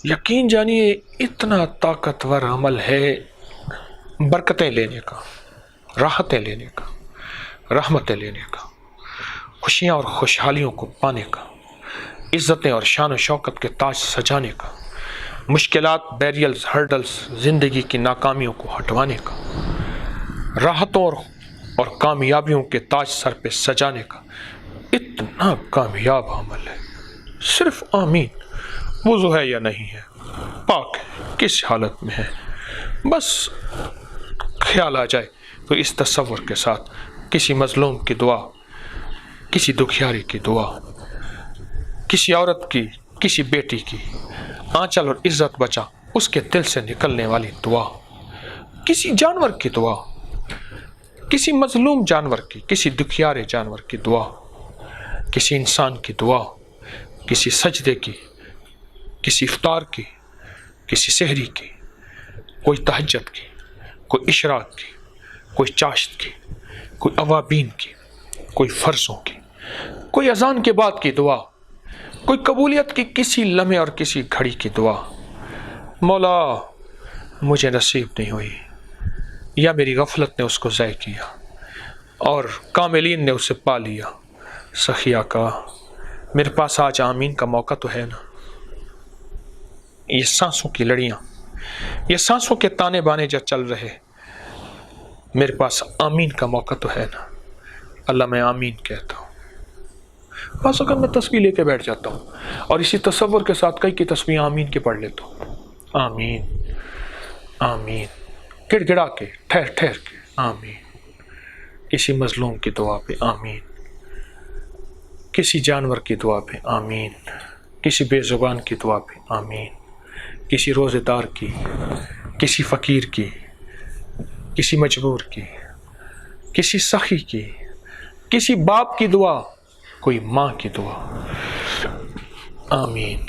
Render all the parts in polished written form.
یقین جانیے اتنا طاقتور عمل ہے برکتیں لینے کا، راحتیں لینے کا، رحمتیں لینے کا، خوشیاں اور خوشحالیوں کو پانے کا، عزتیں اور شان و شوکت کے تاج سجانے کا، مشکلات، بیریلز، ہرڈلز، زندگی کی ناکامیوں کو ہٹوانے کا، راحتوں اور کامیابیوں کے تاج سر پہ سجانے کا اتنا کامیاب عمل ہے۔ صرف آمین، وضو ہے یا نہیں ہے، پاک ہے، کس حالت میں ہے، بس خیال آ جائے تو اس تصور کے ساتھ کسی مظلوم کی دعا، کسی دکھیاری کی دعا، کسی عورت کی، کسی بیٹی کی آنچل اور عزت بچا اس کے دل سے نکلنے والی دعا، کسی جانور کی دعا، کسی مظلوم جانور کی، کسی دکھیارے جانور کی دعا، کسی انسان کی دعا، کسی سجدے کی، کسی افطار کی، کسی سحری کی، کوئی تہجد کی، کوئی اشراق کی، کوئی چاشت کی، کوئی اوابین کی، کوئی فرضوں کی، کوئی اذان کے بعد کی دعا، کوئی قبولیت کی کسی لمحے اور کسی گھڑی کی دعا، مولا مجھے نصیب نہیں ہوئی، یا میری غفلت نے اس کو ضائع کیا اور کاملین نے اسے پا لیا، سخیہ کا میرے پاس آج آمین کا موقع تو ہے نا، یہ سانسوں کی لڑیاں، یہ سانسوں کے تانے بانے جو چل رہے، میرے پاس آمین کا موقع تو ہے نا، اللہ میں آمین کہتا ہوں۔ بس اگر میں تسبیح لے کے بیٹھ جاتا ہوں اور اسی تصور کے ساتھ کئی کی تسبیح آمین کے پڑھ لیتا ہوں، آمین آمین، گڑ گڑا کے، ٹھہر ٹھہر کے، آمین، کسی مظلوم کی دعا پہ آمین، کسی جانور کی دعا پہ آمین، کسی بے زبان کی دعا پہ آمین، کسی روزے دار کی، کسی فقیر کی، کسی مجبور کی، کسی سخی کی، کسی باپ کی دعا، کوئی ماں کی دعا، آمین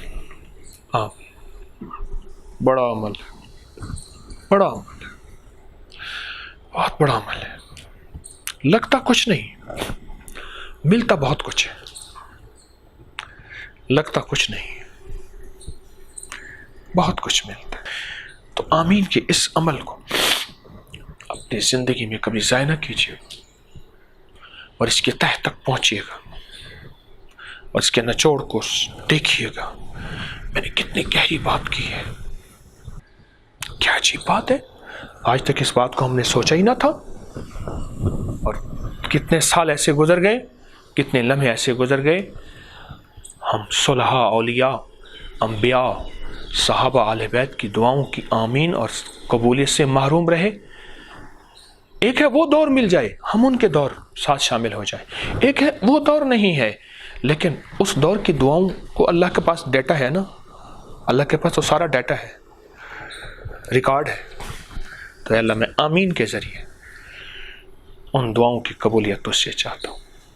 آمین۔ بڑا عمل ہے، بڑا عمل ہے، بہت بڑا عمل ہے، لگتا کچھ نہیں، ملتا بہت کچھ ہے، لگتا کچھ نہیں، بہت کچھ ملتا ہے۔ تو آمین کے اس عمل کو اپنی زندگی میں کبھی ضائع نہ کیجیے اور اس کے تہہ تک پہنچیے گا اور اس کے نچوڑ کو دیکھیے گا، میں نے کتنی گہری بات کی ہے، کیا عجیب بات ہے، آج تک اس بات کو ہم نے سوچا ہی نہ تھا، اور کتنے سال ایسے گزر گئے، کتنے لمحے ایسے گزر گئے، ہم صلحاء، اولیاء، انبیاء، صحابہ، اہل بیت کی دعاؤں کی آمین اور قبولیت سے محروم رہے۔ ایک ہے وہ دور مل جائے، ہم ان کے دور ساتھ شامل ہو جائیں، ایک ہے وہ دور نہیں ہے، لیکن اس دور کی دعاؤں کو اللہ کے پاس ڈیٹا ہے نا، اللہ کے پاس تو سارا ڈیٹا ہے، ریکارڈ ہے، تو اللہ میں آمین کے ذریعے ان دعاؤں کی قبولیت تو سے چاہتا ہوں۔